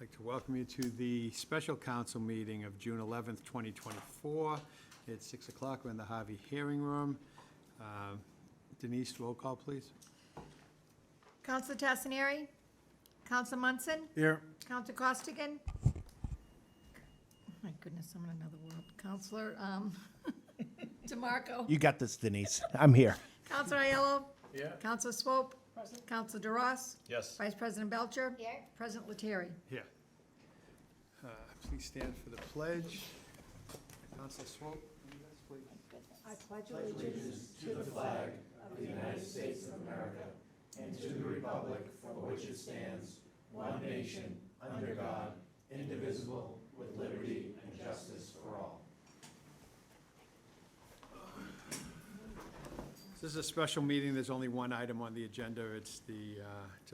like to welcome you to the special council meeting of June 11th, 2024. It's 6 o'clock. We're in the Harvey Hearing Room. Denise, roll call, please. Counselor Tassinari? Counselor Munson? Here. Counselor Costigan? Oh my goodness, I'm in another world. Counselor DeMarco? You got this, Denise. I'm here. Counselor Aiello? Yeah. Counselor Swope? Counselor DeRoss? Yes. Vice President Belcher? Here. President Lettieri? Here. Please stand for the pledge. Councilor Swope, you guys, please. I pledge allegiance This is a special meeting. There's only one item on the agenda. It's to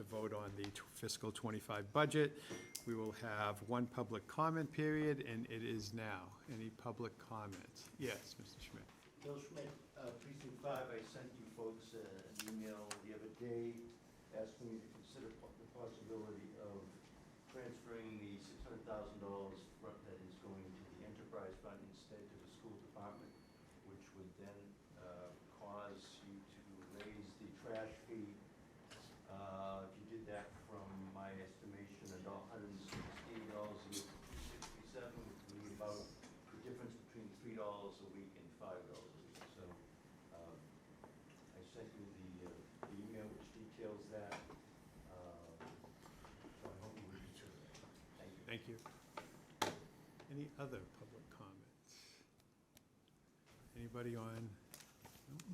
vote on the fiscal '25 budget. We will have one public comment period, and it is now. Any public comments? Yes, Mr. Schmidt. Bill Schmidt, Precinct 5, I sent you folks an email the other day asking you to consider the possibility of transferring the $600,000 that is going to the enterprise fund instead to the school department, which would then cause you to raise the trash fee. If you did that from my estimation, $116 a week to $67, which would be about the difference between $3 a week and $5 a week. So I sent you the email which details that. So I hope you would consider that. Thank you. Thank you. Any other public comments? Anybody on?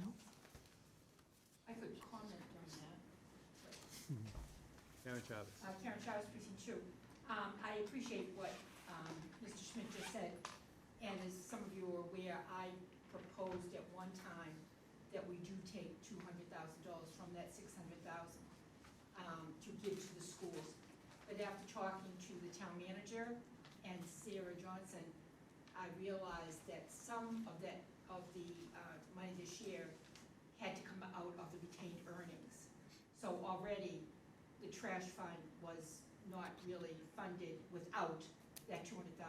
No. I could comment on that. Karen Chavez. Karen Chavez, Precinct 2. I appreciate what Mr. Schmidt just said, and as some of you are aware, I proposed at one time that we do take $200,000 from that $600,000 to give to the schools. But after talking to the town manager and Sarah Johnson, I realized that some of the money this year had to come out of the retained earnings. So already, the trash fund was not really funded without that $200,000.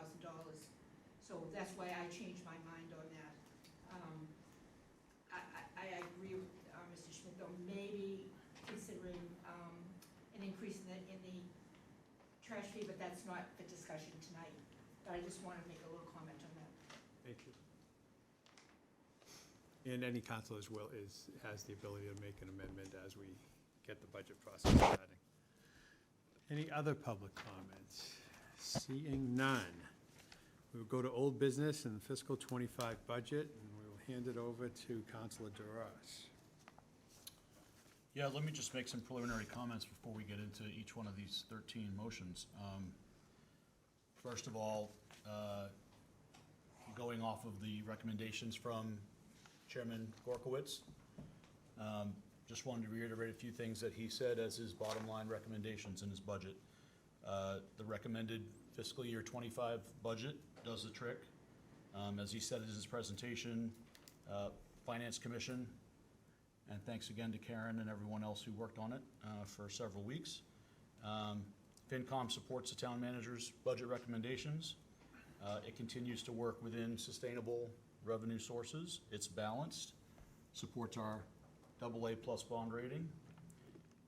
So that's why I changed my mind on that. I agree with Mr. Schmidt, though, maybe considering an increase in the trash fee, but that's not the discussion tonight. But I just want to make a little comment on that. Thank you. And any council has the ability to make an amendment as we get the budget process starting. Any other public comments? Seeing none. We will go to old business and fiscal '25 budget, and we will hand it over to Councilor DeRoss. Yeah, let me just make some preliminary comments before we get into each one of these 13 motions. First of all, going off of the recommendations from Chairman Gorkowitz, just wanted to reiterate a few things that he said as his bottom line recommendations in his budget. The recommended fiscal year '25 budget does the trick. As he said in his presentation, Finance Commission, and thanks again to Karen and everyone else who worked on it for several weeks. FinCom supports the town manager's budget recommendations. It continues to work within sustainable revenue sources. It's balanced, supports our AA+ bond rating.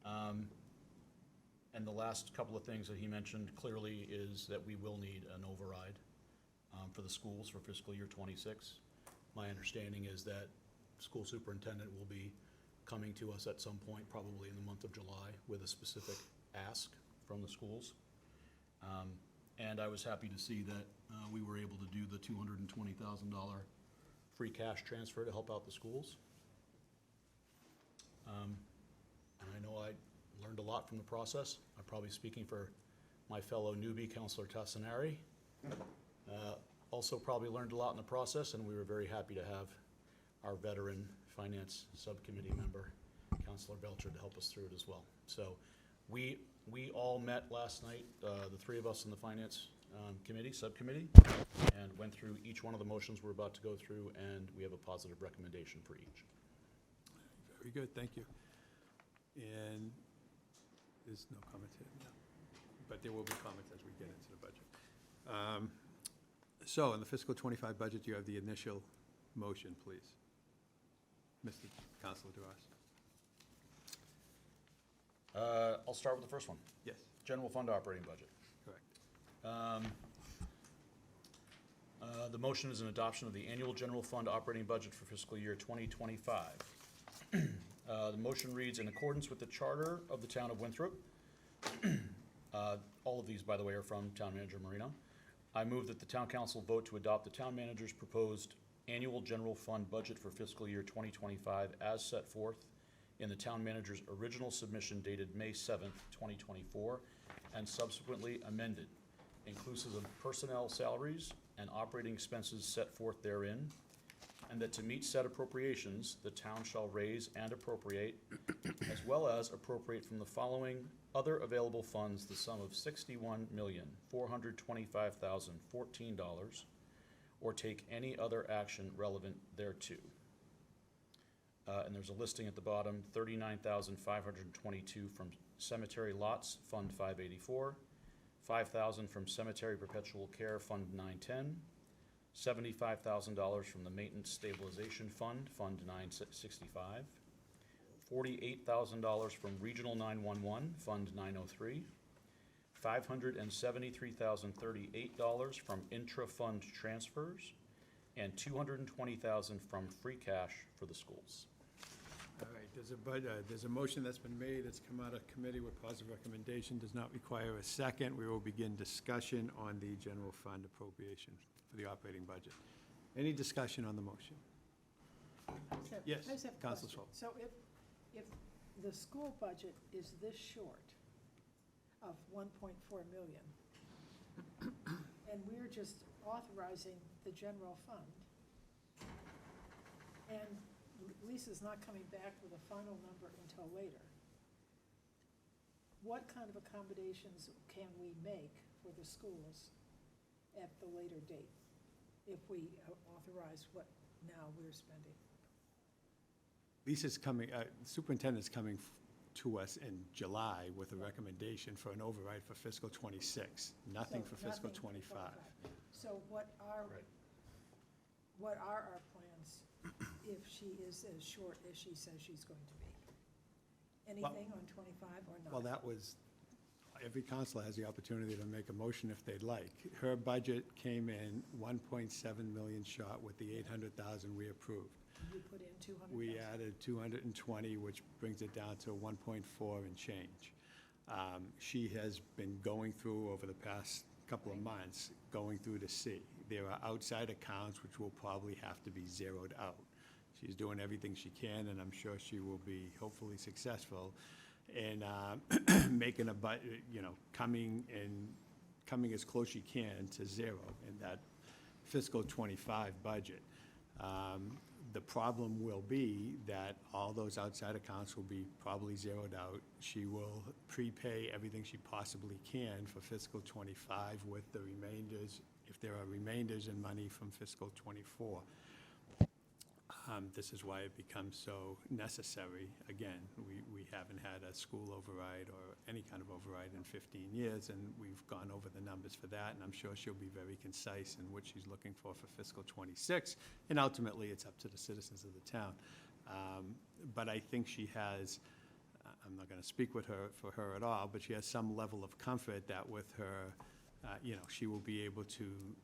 And the last couple of things that he mentioned clearly is that we will need an override for the schools for fiscal year '26. My understanding is that school superintendent will be coming to us at some point, probably in the month of July, with a specific ask from the schools. And I was happy to see that we were able to do the $220,000 free cash transfer to help out the schools. And I know I learned a lot from the process. I'm probably speaking for my fellow newbie, Councilor Tassinari. Also probably learned a lot in the process, and we were very happy to have our veteran finance subcommittee member, Councilor Belcher, to help us through it as well. So we all met last night, the three of us in the finance subcommittee, and went through each one of the motions we're about to go through, and we have a positive recommendation for each. Very good, thank you. And there's no comment here, no. but there will be comments as we get into the budget. So in the fiscal '25 budget, you have the initial motion, please. Mr. Counselor Duras. I'll start with the first one. Yes, General fund operating budget. correct. The motion is an adoption of the annual general fund operating budget for fiscal year 2025. The motion reads, in accordance with the charter of the town of Winthrop, all of these, by the way, are from Town Manager Marino. I move that the town council vote to adopt the town manager's proposed annual general fund budget for fiscal year 2025 as set forth in the town manager's original submission dated May 7th, 2024, and subsequently amended, inclusive of personnel salaries and operating expenses set forth therein, and that to meet said appropriations, the town shall raise and appropriate, as well as appropriate from the following other available funds the sum of $61,425,014, or take any other action relevant thereto. And there's a listing at the bottom, $39,522 from cemetery lots, Fund 584, $5,000 from cemetery perpetual care, Fund 910, $75,000 from the maintenance stabilization fund, Fund 965, $48,000 from regional 911, Fund 903, $573,038 from intra-fund transfers, and $220,000 from free cash for the schools. All right, there's a motion that's been made, it's come out of committee with positive recommendation, does not require a second. We will begin discussion on the general fund appropriation for the operating budget. Any discussion on the motion? Yes, I just have a Councilor question. Swope. So if the school budget is this short of 1.4 million, and we're just authorizing the general fund, and Lisa's not coming back with a final number until later, what kind of accommodations can we make for the schools at the later date if we authorize what now we're spending? Lisa's coming, superintendent's coming to us in July with a recommendation for an override for fiscal '26, nothing So for fiscal nothing for '25. So what are our plans if she is as short as she says she's going to be? Anything on 25 or not? Well, that was, every counselor has the opportunity to make a motion if they'd like. Her budget came in 1.7 million short with the 800,000 we approved. You put in 200,000? We added 220, which brings it down to 1.4 and change. She has been going through over the past couple of months, going through to see. There are outside accounts which will probably have to be zeroed out. She's doing everything she can, and I'm sure she will be hopefully successful in making a budget, coming as close she can to zero in that fiscal '25 budget. The problem will be that all those outside accounts will be probably zeroed out. She will prepay everything she possibly can for fiscal '25 with the remainders, if there are remainders in money from fiscal '24. This is why it becomes so necessary. Again, we haven't had a school override or any kind of override in 15 years, and we've gone over the numbers for that, and I'm sure she'll be very concise in what she's looking for fiscal '26, and ultimately, it's up to the citizens of the town. But I think she has, I'm not going to speak for her at all, but she has some level of comfort that with her, she will be able to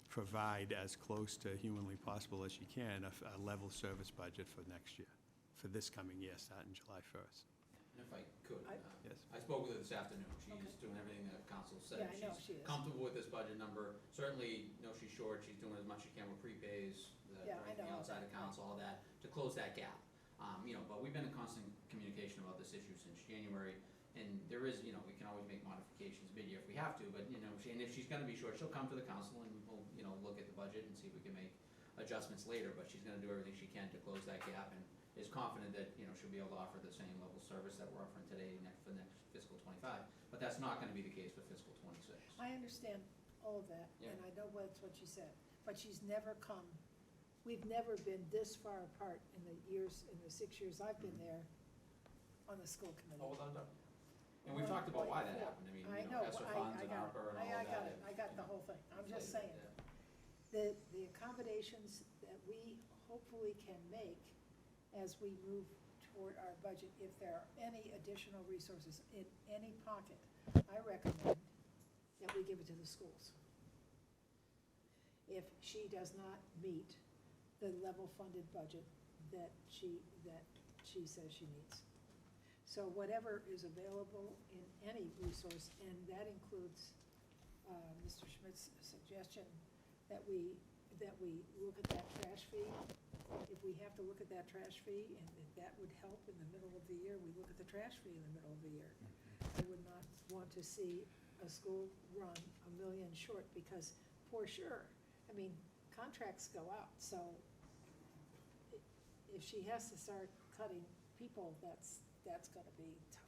provide as close to humanly possible as she can a level service budget for next year, for this coming year, starting July 1st. And if I could, Yes. I spoke with her this afternoon. She's Okay. doing everything that council said. Yeah, I know she is. She's comfortable with this budget number. Certainly, she's short. She's doing as much as she can with prepays, Yeah, I the know. outside accounts, all that, to close that gap. But we've been in constant communication about this issue since January. And there is, we can always make modifications mid-year if we have to, but, and if she's gonna be short, she'll come to the council and we'll, look at the budget and see if we can make adjustments later, but she's gonna do everything she can to close that gap and is confident that, she'll be able to offer the same level of service that we're offering today for next fiscal '25. But that's not gonna be the case for fiscal '26. I understand all of that, Yeah. and I know that's what she said, but she's never we've never been this far apart in the 6 years I've been there on the school committee. Hold on, Doug. And we've talked about why that happened, I you know, know, ESSER funds and got it. ARPA and all I of got that. it, I got the whole thing. I'm just saying, the accommodations that we hopefully can make as we move toward our budget, if there are any additional resources in any pocket, I recommend that we give it to the schools. If she does not meet the level funded budget that she says she needs. So whatever is available in any resource, and that includes Mr. Schmidt's suggestion that we look at that trash fee. If we have to look at that trash fee, and if that would help in the middle of the year, we look at the trash fee in the middle of the year. I would not want to see a school run $1 million short, because for sure, I mean, contracts go out, so if she has to start cutting people, that's gonna be tough.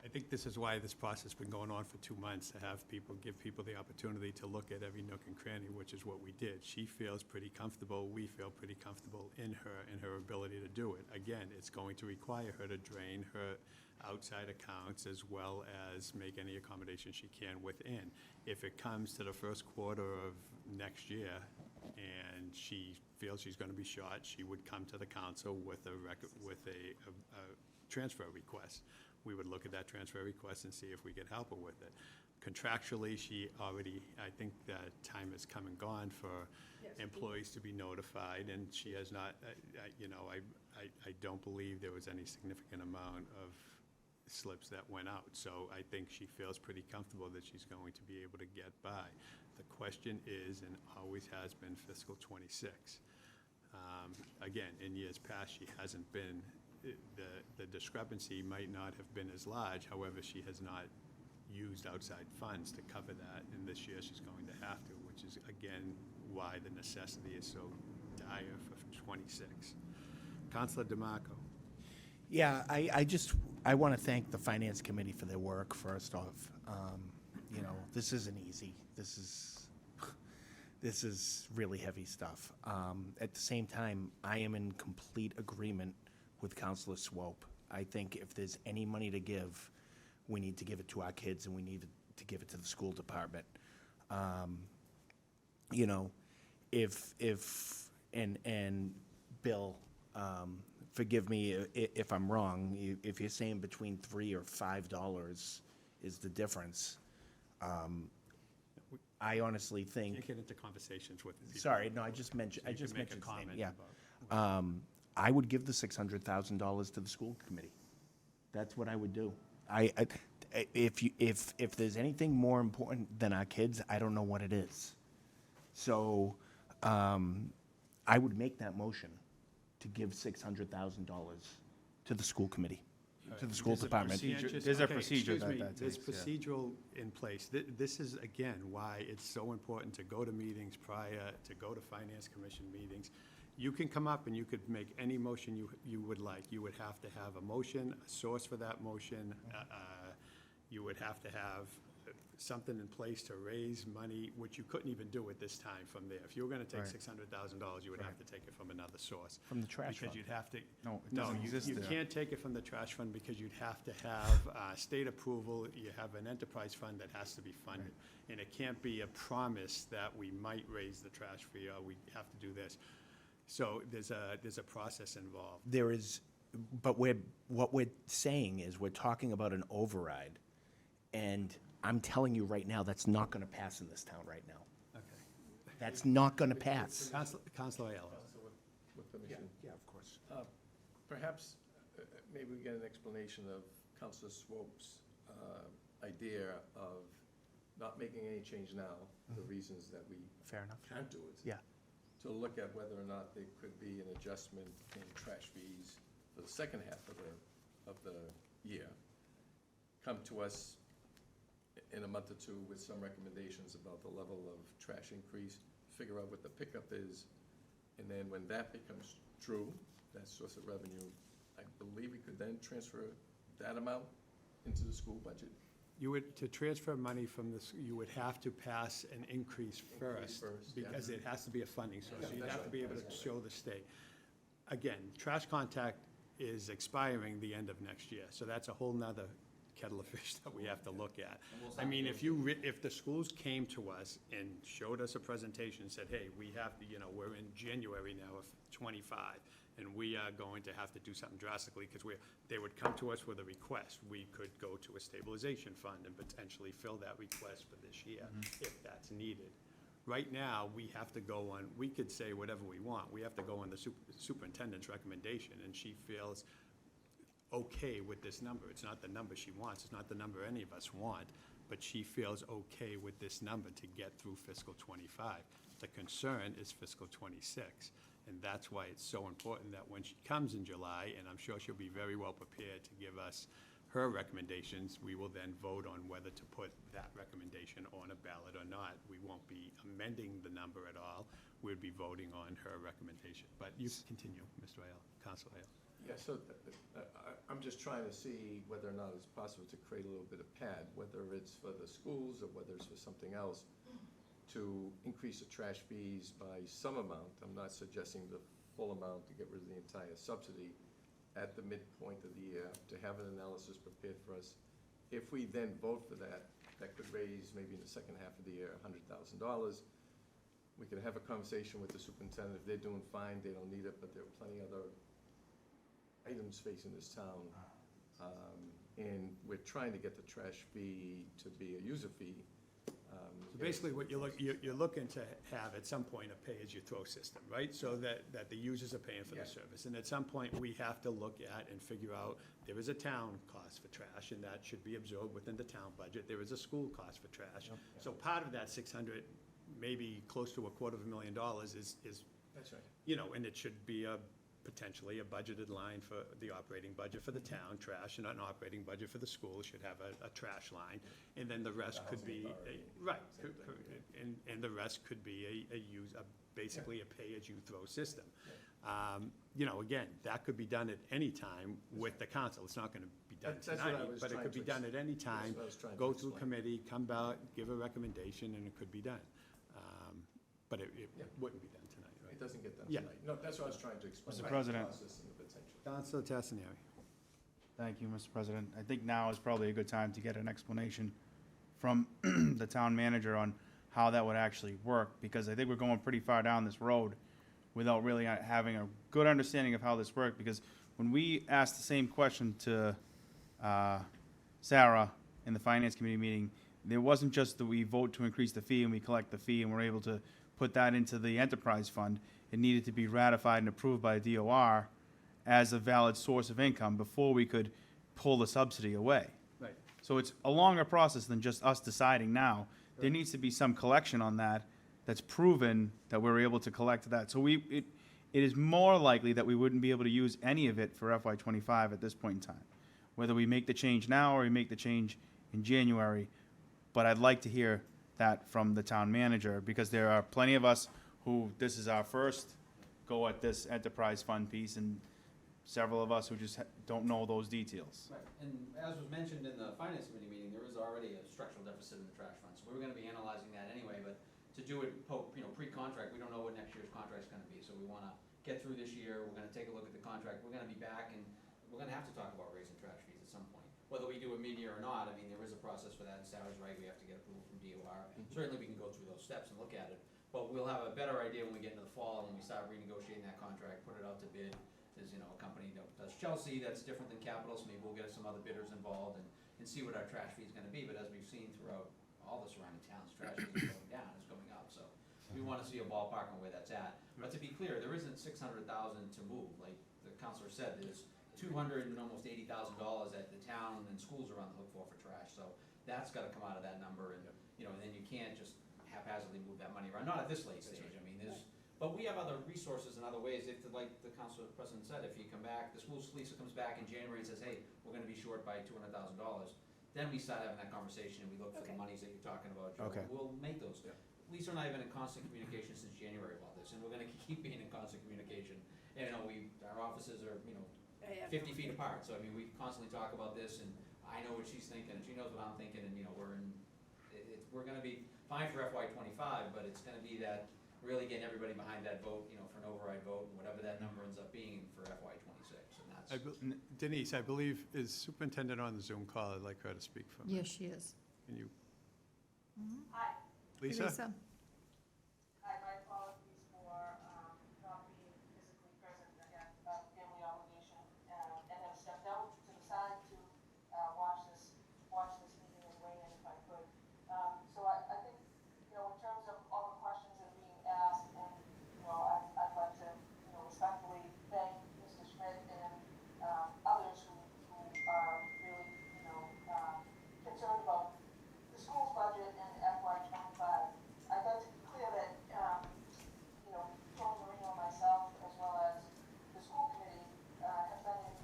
I think this is why this process has been going on for 2 months, to have people, give people the opportunity to look at every nook and cranny, which is what we did. She feels pretty comfortable, we feel pretty comfortable in her ability to do it. Again, it's going to require her to drain her outside accounts as well as make any accommodations she can within. If it comes to the first quarter of next year and she feels she's gonna be short, she would come to the council with a transfer request. We would look at that transfer request and see if we could help her with it. Contractually, she already, I think that time has come and gone for Yes. employees to be notified, and she has not, I don't believe there was any significant amount of slips that went out. So I think she feels pretty comfortable that she's going to be able to get by. The question is, and always has been, fiscal '26. Again, in years past, she hasn't been, the discrepancy might not have been as large, however, she has not used outside funds to cover that, and this year she's going to have to, which is, again, why the necessity is so dire for '26. Counselor DeMarco. Yeah, I want to thank the Finance Committee for their work, first off. You know, this isn't easy. This is really heavy stuff. At the same time, I am in complete agreement with Counselor Swope. I think if there's any money to give, we need to give it to our kids, and we need to give it to the school department. You know, and Bill, forgive me if I'm wrong, if you're saying between $3 or $5 is the difference, I honestly think. Can't get into conversations with people. Sorry, no, I just mentioned, So I you can just make a mentioned his name, comment yeah. about- I would give the $600,000 to the school committee. That's what I would do. If there's anything more important than our kids, I don't know what it is. So, I would make that motion to give $600,000 to the school committee, to the school There's a department. procedure- There's a okay, procedure excuse me, that There's takes, yeah. procedural in place. This is, again, why it's so important to go to meetings prior, to go to Finance Commission meetings. You can come up and you could make any motion you would like. You would have to have a motion, a source for that motion. You would have to have something in place to raise money, which you couldn't even do at this time from there. If you were gonna take Right. $600,000, you would have to take it from another source. From the trash Because fund. you'd have to. No, it doesn't exist You there. can't take it from the trash fund because you'd have to have state approval. You have an enterprise fund that has to be funded. And it can't be a promise that we might raise the trash fee or we have to do this. So there's a process involved. There is, but what we're saying is, we're talking about an override, and I'm telling you right now, that's not gonna pass in this town right now. Okay. That's not gonna pass. Counselor Ayala. With permission. Yeah, of course. Perhaps, maybe we get an explanation of Councilor Swope's idea of not making any change now, the reasons that we Fair enough. can't do it. Yeah. To look at whether or not there could be an adjustment in trash fees for the second half of the year. Come to us in a month or two with some recommendations about the level of trash increase, figure out what the pickup is, and then when that becomes true, that source of revenue, I believe we could then transfer that amount into the school budget. You would, to transfer money from this, you would have to pass an increase first. first, yeah. Because it has to be a funding source. Yeah, So you'd that's have to right, be able that's to show the state. Again, trash contact is expiring the end of next year, so that's a whole nother kettle of fish that we have to look at. And we'll I start mean, negotiating. if the schools came to us and showed us a presentation and said, hey, we have to, we're in January now of '25, and we are going to have to do something drastically, because they would come to us with a request. We could go to a stabilization fund and potentially fill that request for this year, if that's needed. Right now, we have to go on, we could say whatever we want, we have to go on the superintendent's recommendation, and she feels okay with this number. It's not the number she wants, it's not the number any of us want, but she feels okay with this number to get through fiscal '25. The concern is fiscal '26, and that's why it's so important that when she comes in July, and I'm sure she'll be very well prepared to give us her recommendations, we will then vote on whether to put that recommendation on a ballot or not. We won't be amending the number at all, we'll be voting on her recommendation. But you continue, Mr. Ailes, Councilor Ailes. Yeah, so I'm just trying to see whether or not it's possible to create a little bit of pad, whether it's for the schools or whether it's for something else, to increase the trash fees by some amount. I'm not suggesting the full amount to get rid of the entire subsidy at the midpoint of the year, to have an analysis prepared for us. If we then vote for that, that could raise, maybe in the second half of the year, $100,000. We could have a conversation with the superintendent. If they're doing fine, they don't need it, but there are plenty other items facing this town. And we're trying to get the trash fee to be a user fee. So basically, what you're looking to have at some point a pay-as-you-throw system, right? So that the users are paying for the Yeah. service. And at some point, we have to look at and figure out, there is a town cost for trash, and that should be absorbed within the town budget. There is a school cost for trash. So part of that 600, maybe close to $250,000 is, That's right. and it should be potentially a budgeted line for the operating budget for the town, trash, and an operating budget for the school should have a trash line. And then the rest could be, right, and the rest could be basically a pay-as-you-throw system. Again, that could be done at any time with the council. It's not gonna be done That's what I tonight, was but it trying could be to done at any time. what I was trying to Go through explain. committee, come back, give a recommendation, and it could be done. But it Yeah. wouldn't be done tonight, right? It doesn't get done Yeah. tonight. No, that's what I was trying to explain. Mr. the President. process and the potential. Councilor Tassinari. Thank you, Mr. President. I think now is probably a good time to get an explanation from the town manager on how that would actually work, because I think we're going pretty far down this road without really having a good understanding of how this worked, because when we asked the same question to Sarah in the Finance Committee meeting, there wasn't just that we vote to increase the fee and we collect the fee and we're able to put that into the enterprise fund. It needed to be ratified and approved by DOR as a valid source of income before we could pull the subsidy away. Right. So it's a longer process than just us deciding now. There needs to be some collection on that that's proven that we're able to collect that. So it is more likely that we wouldn't be able to use any of it for FY '25 at this point in time. Whether we make the change now or we make the change in January. But I'd like to hear that from the town manager, because there are plenty of us who, this is our first go at this enterprise fund piece, and several of us who just don't know those details. Right, and as was mentioned in the finance committee meeting, there is already a structural deficit in the trash fund, so we were gonna be analyzing that anyway, but to do it pre-contract, we don't know what next year's contract's gonna be, so we wanna get through this year, we're gonna take a look at the contract, we're gonna be back, and we're gonna have to talk about raising trash fees at some point. Whether we do it mid-year or not, I mean, there is a process for that, and Sarah's right, we have to get approval from DOR. Certainly, we can go through those steps and look at it, but we'll have a better idea when we get into the fall, and when we start renegotiating that contract, put it out to bid. There's, a company that does Chelsea, that's different than Capital, so maybe we'll get some other bidders involved and see what our trash fee is gonna be, but as we've seen throughout all the surrounding towns, trash isn't going down, it's going up, so we wanna see a ballpark on where that's at. But to be clear, there isn't $600,000 to move, like the counselor said, there's $200 and almost $80,000 that the town and schools are on the hook for trash, so that's gotta come out of that number, and, and then you can't just haphazardly move that money around, not at this late stage, I mean, but we have other resources and other ways, if, like the council president said, if you come back, the school Lisa comes back in January and says, hey, we're gonna be short by $200,000, then we start having that conversation and we look for the Okay. monies that you're talking about, Joe. Okay. We'll make those. Yeah. Lisa and I have been in constant communication since January about this, and we're gonna keep being in constant communication. And, our offices are, I have 50 feet apart, so I mean, we constantly talk about this, and I know what she's thinking, and she knows what I'm thinking, and, we're gonna be fine for FY '25, but it's gonna be that really getting everybody behind that vote, you know, for an override vote, and whatever that number ends up being for FY '26, and that's. Denise, I believe, is superintendent on the Zoom call? I'd like her to speak for a minute. Yes, she is. Can you? Hi. Lisa? Hi, my apologies for not being physically present. I had a family obligation and have stepped out to the side to watch this meeting and weigh in if I could. So I think, you know, in terms of all the questions that are being asked, and, you know, I'd like to, you know, respectfully thank Mr. Schmidt and others who are really, you know, concerned about the school's budget and FY '25. I'd like to be clear that, you know, Tony Marino and myself, as well as the school committee, have been in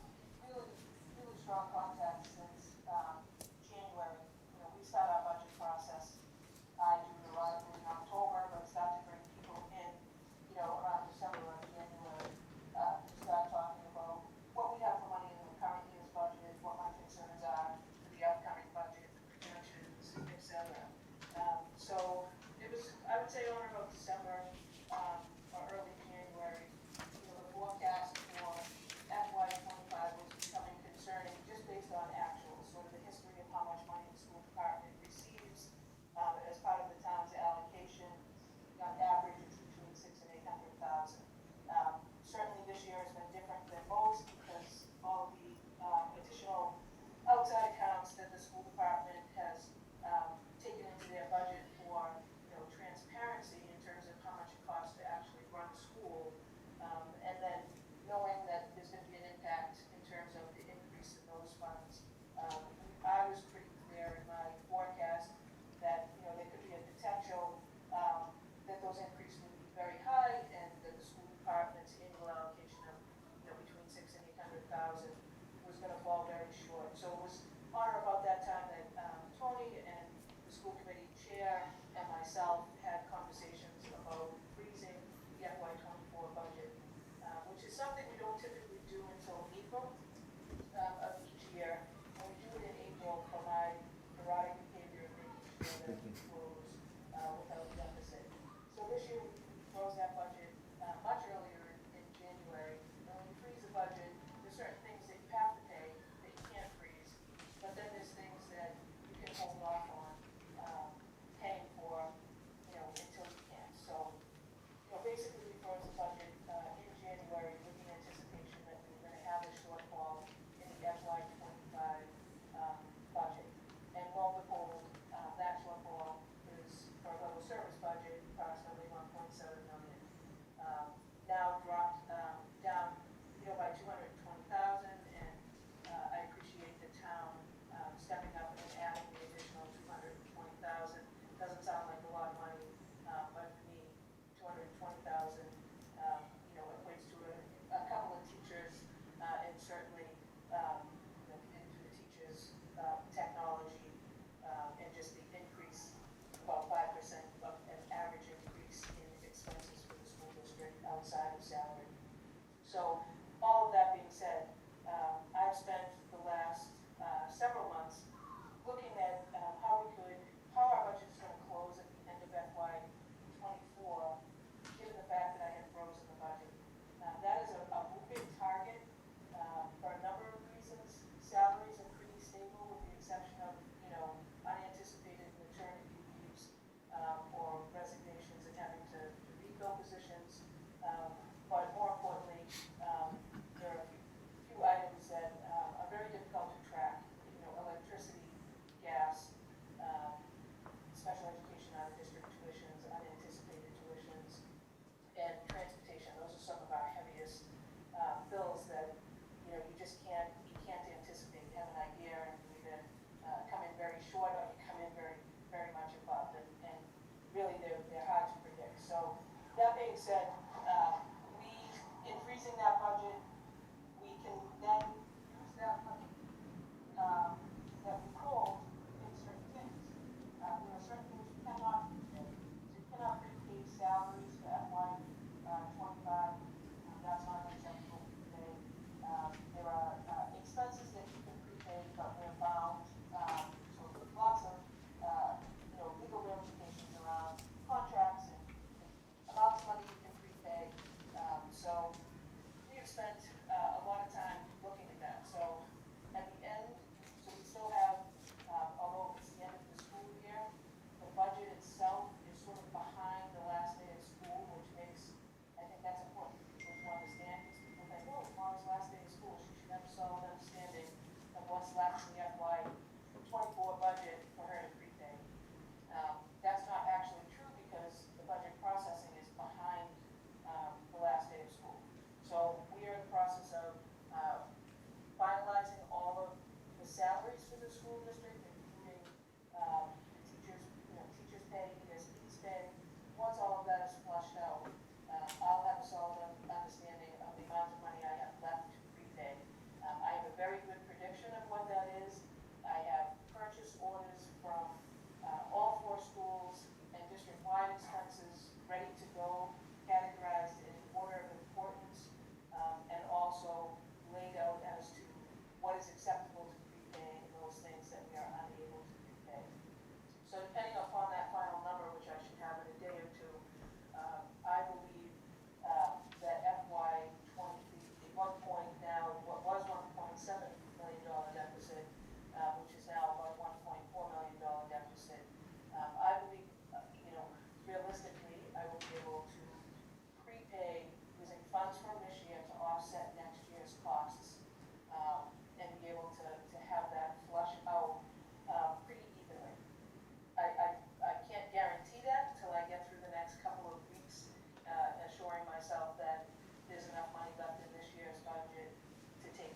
really, really strong contact since January. You know, we start our budget process, I do it arrival in October, but start to bring people in, you know, around December or January, to start talking about what we have for money in the current year's budget, what my concerns are for the upcoming budget, projections, et cetera. So it was, I would say, on about December, or early January, you know, the forecast for FY '25 was becoming concerning just based on actuals, sort of the history of how much money the school department receives, as part of the town's allocation. On average, it's between $600,000 and $800,000. Certainly this year has been different than most because all of the additional outside accounts that the school department has taken into their budget for, you know, transparency in terms of how much it costs to actually run a school, and then knowing that there's going to be an impact in terms of the increase in those funds. I was pretty clear in my forecast that, you know, there could be a potential that those increases would be very high, and that the school department's annual allocation of, you know, between $600,000 and $800,000 was going to fall very short. So it was on or about that time that Tony and the school committee chair and myself had conversations about freezing the FY '24 budget, which is something we don't typically do until April of each year. And we do it in April for my neurotic behavior of making sure that we close without deficit. So this year, we froze that budget much earlier in January. And when you freeze a budget, there's certain things that you have to pay that you can't freeze. But then there's things that you can hold off on paying for, you know, until you can. So, you know, basically, we froze the budget in January with the anticipation that we were going to have a shortfall in the FY '25 budget. And lo and behold, that shortfall is, for a level service budget, approximately $1.7 million. Now dropped down, you know, by $220,000, and I appreciate the town stepping up and adding the additional $220,000. Doesn't sound like a lot of money, but for me, $220,000, you know, equates to a couple of teachers, and certainly, you know, into the teachers' technology, and just the increase, about 5% of an average increase in expenses for the school district outside of salary. So all of that being said, I've spent the last several months looking at how our budget's going to close at the end of FY '24, given the fact that I had frozen the budget. That is a moving target for a number of reasons. Salaries are pretty stable with the exception of, you know, unanticipated maternity leaves or resignations and having to refill positions. But more importantly, there are a few items that are very difficult to track. You know, electricity, gas, special education out-of-district tuitions, unanticipated tuitions, and transportation. Those are some of our heaviest bills that, you know, you can't anticipate. You have an idea, and you either come in very short or you come in very, very much above, and really they're hard to predict. So that being said, in freezing that budget, we can then use that money that we pulled in certain things. There are certain things you cannot prepay. So you cannot prepay salaries for FY '25. That's not acceptable today. There are expenses that you can prepay, but we're bound. So lots of, you know, legal ramifications around contracts and amounts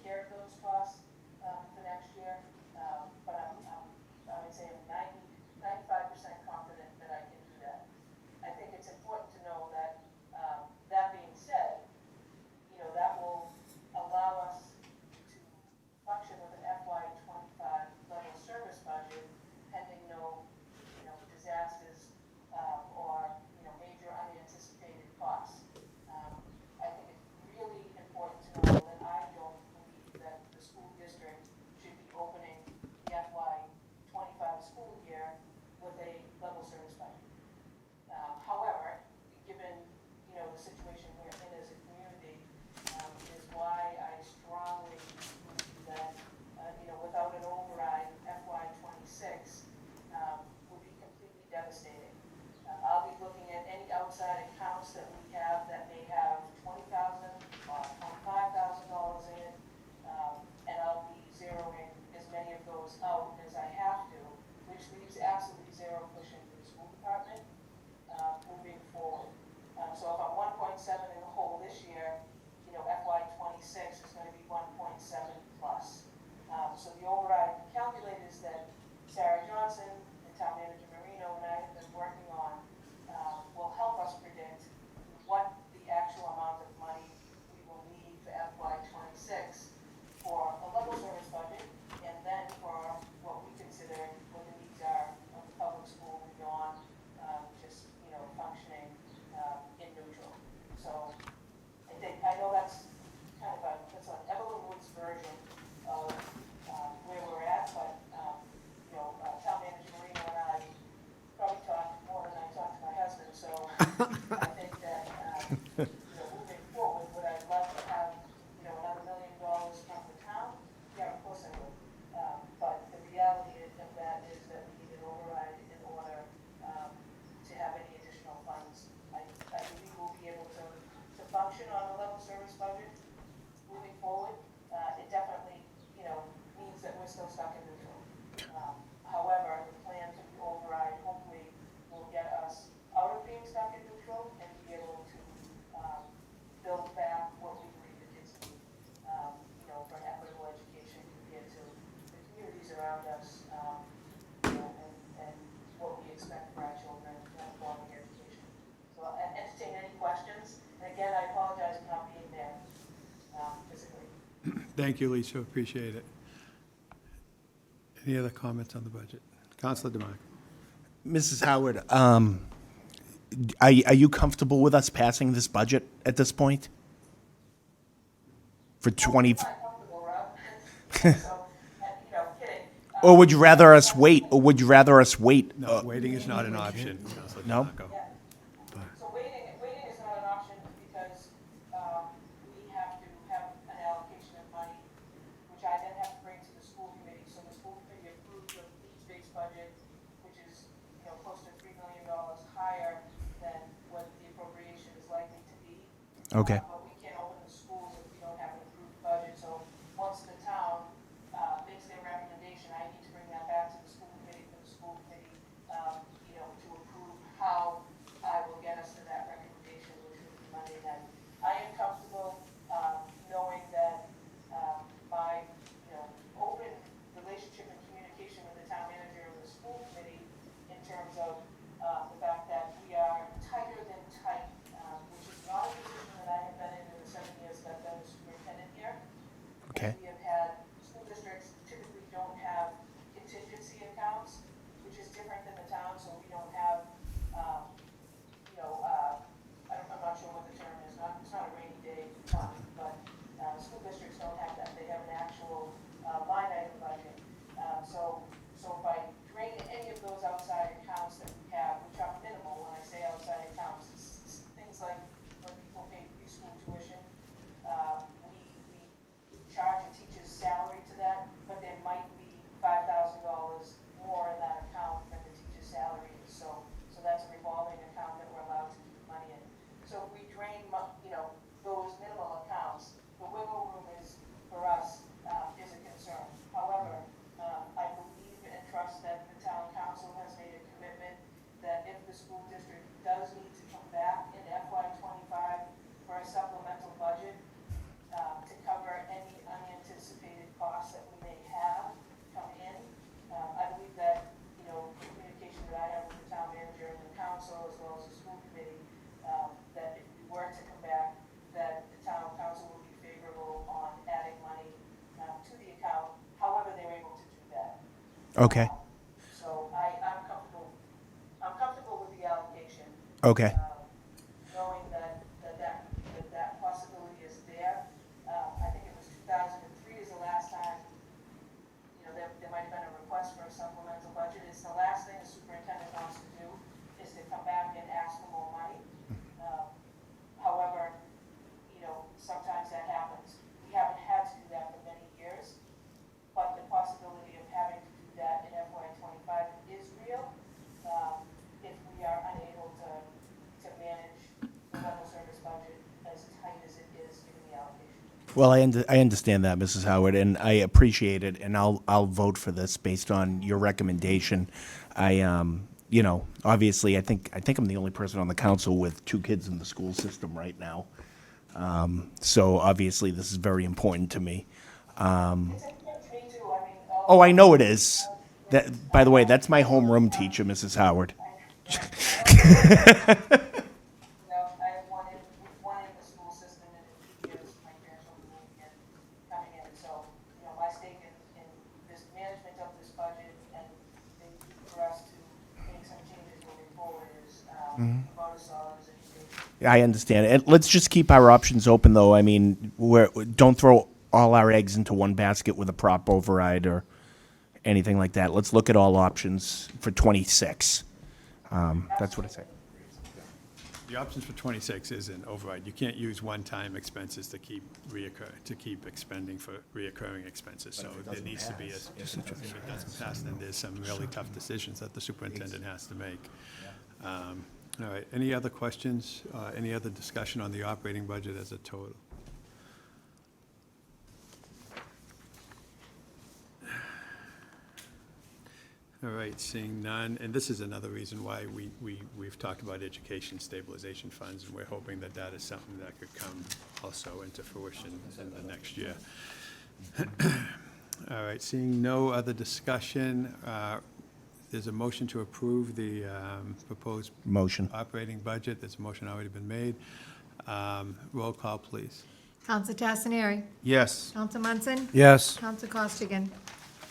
care of those costs, for next year. But I would say I'm 95% confident that I can do that. I think it's important to know that, that being said, you know, that will allow us to function with an FY '25 level service budget pending no, you know, disasters, or, you know, major unanticipated costs. I think it's really important to know that I don't believe that the school district should be opening the FY '25 school year with a level service budget. However, given, you know, the situation we're in as a community, is why I strongly believe that, you know, without an override, FY '26, would be completely devastating. I'll be looking at any outside accounts that we have that may have $20,000 or $25,000 in it, and I'll be zeroing as many of those out as I have to, which leaves absolutely zero cushion for the school department, moving forward. So if I'm 1.7 in the hole this year, you know, FY '26 is gonna be 1.7 plus. So the override calculators that Sarah Johnson and Town Manager Marino and I have been working on, will help us predict what the actual amount of money we will need for FY '26 for a level service budget, and then for what we consider what the needs are of the public school beyond, just, you know, functioning, in neutral. So I know that's kind of that's an Evelyn Woods version of, where we're at, but, you know, Town Manager Marino and I probably talk more than I talk to my husband, so I think that, you know, moving forward, would I love to have, you know, another $1 million from the town? Yeah, of course I would. But the reality of that is that we need an override in order, to have any additional funds. I believe we'll be able to function on a level service budget moving forward. It definitely, you know, means that we're still stuck in neutral. However, the plan to the override hopefully will get us out of being stuck in neutral and be able to, build back what we believe the kids need, you know, for an equitable education compared to the communities around us, you know, and what we expect for our children to have a quality education. So I'll entertain any questions. And again, I apologize for not being there, physically. Thank you, Lisa, appreciate it. Any other comments on the budget? Counselor DeMarco? Mrs. Howard, are you comfortable with us passing this budget at this point? For 20, I'm not comfortable, Rob. So, you know, kidding. or would you rather us wait, or would you rather us wait? No, waiting is not an option, Counselor No? DeMarco. Yeah. So waiting is not an option because, we have to have an allocation of money, which I then have to bring to the school committee. So the school committee approves the needs-based budget, which is, you know, close to $3 million higher than what the appropriation is likely to be. Okay. But we can't open the schools if we don't have an approved budget. So once the town, makes their recommendation, I need to bring that back to the school committee for the school committee, you know, to approve how I will get us to that recommendation, which would be Monday night. I am comfortable, knowing that, my, you know, open relationship and communication with the town manager and the school committee in terms of, the fact that we are tighter than tight, which is not a position that I have been in the 7 years that I've been the superintendent here. Okay. We have had, school districts typically don't have contingency accounts, which is different than the town, so we don't have, you know, I'm not sure what the term is, it's not a rainy day fund, but, school districts don't have that, they have an actual, line item budget. So if I drain any of those outside accounts that we have, which are minimal, when I say outside accounts, it's things like when people pay preschool tuition, we charge a teacher's salary to that, but there might be $5,000 more in that account than the teacher's salary is. So that's a revolving account that we're allowed to keep money in. So if we drain, you know, those minimal accounts, the wiggle room is, for us, is a concern. However, I believe and trust that the town council has made a commitment that if the school district does need to come back in FY '25 for a supplemental budget, to cover any unanticipated Okay, So I'm comfortable with the allocation. okay. Knowing that possibility is there. I think it was 2003 is the last time, there might have been a request for a supplemental budget. It's the last thing the superintendent wants to do, is to come back and ask for more money. However, sometimes that happens. We haven't had to do that for many years, but the possibility of having to do that in FY '25 is real, if we are unable to manage the level service budget as tight as it is given the allocation. Well, I understand that, Mrs. Howard, and I appreciate it, and I'll vote for this based on your recommendation. Obviously, I think I'm the only person on the council with 2 kids in the school system right now. So obviously, this is very important to me. It's important to me too, I mean. Oh, I know it is. That, by the way, that's my homeroom teacher, Mrs. Howard. I have one in the school system, and in 2 years, my grandchildren will be coming in. So, my stake in this management of this budget and the need for us to make some changes moving forward is bonus dollars and things. I understand. And let's just keep our options open, though. I mean, don't throw all our eggs into one basket with a prop override or anything like that. Let's look at all options for 26. That's what I say. The options for 26 is an override. You can't use one-time expenses to keep expending for reoccurring expenses. So there needs to be if it doesn't pass, then there's some really tough decisions that the superintendent has to make. All right, any other questions, any other discussion on the operating budget as a total? All right, seeing none, and this is another reason why we've talked about education stabilization funds, and we're hoping that that is something that could come also into fruition in the next year. All right, seeing no other discussion, there's a motion to approve the proposed Motion. operating budget. There's a motion already been made. Roll call, please. Counsel Tassaneri. Yes. Counsel Munson. Yes. Counsel Costigan.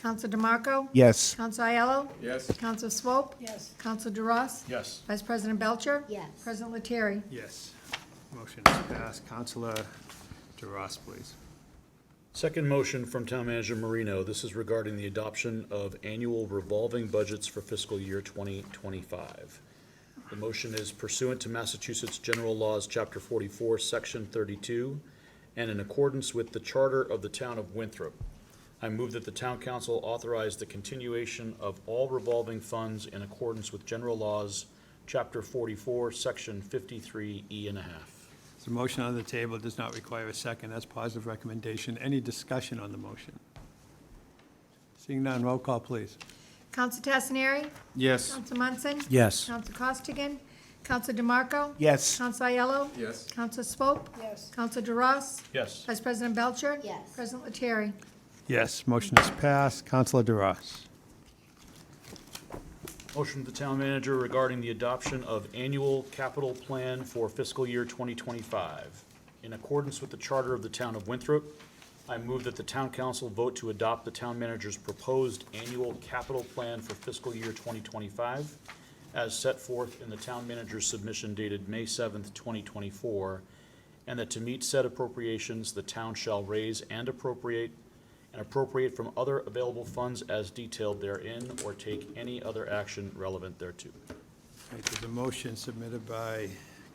Counsel DeMarco. Yes. Counsel Aiello. Yes? Counsel Swope. Yes. Counsel DeRoss. Yes. Vice President Belcher. Yes. President Lettieri. Yes. Motion is passed. Counselor DeRoss, please. Second motion from Town Manager Marino. This is regarding the adoption of annual revolving budgets for fiscal year 2025. The motion is pursuant to Massachusetts General Laws, Chapter 44, Section 32, and in accordance with the Charter of the Town of Winthrop. I move that the Town Council authorize the continuation of all revolving funds in accordance with General Laws, Chapter 44, Section 53E and a half. There's a motion on the table, does not require a second. That's positive recommendation. Any discussion on the motion? Seeing none, roll call, please. Counsel Tassaneri. Yes. Counsel Munson. Yes. Counsel Costigan. Counsel DeMarco. Yes. Counsel Aiello. Yes? Counsel Swope. Yes. Counsel DeRoss. Yes. Vice President Belcher. Yes. President Lettieri. Yes, motion is passed. Counselor DeRoss. Motion of the Town Manager regarding the adoption of annual capital plan for fiscal year 2025. In accordance with the Charter of the Town of Winthrop, I move that the Town Council vote to adopt the Town Manager's proposed annual capital plan for fiscal year 2025 as set forth in the Town Manager's submission dated May 7th, 2024, and that to meet said appropriations, the town shall raise and appropriate from other available funds as detailed therein, or take any other action relevant thereto. Right, there's a motion submitted by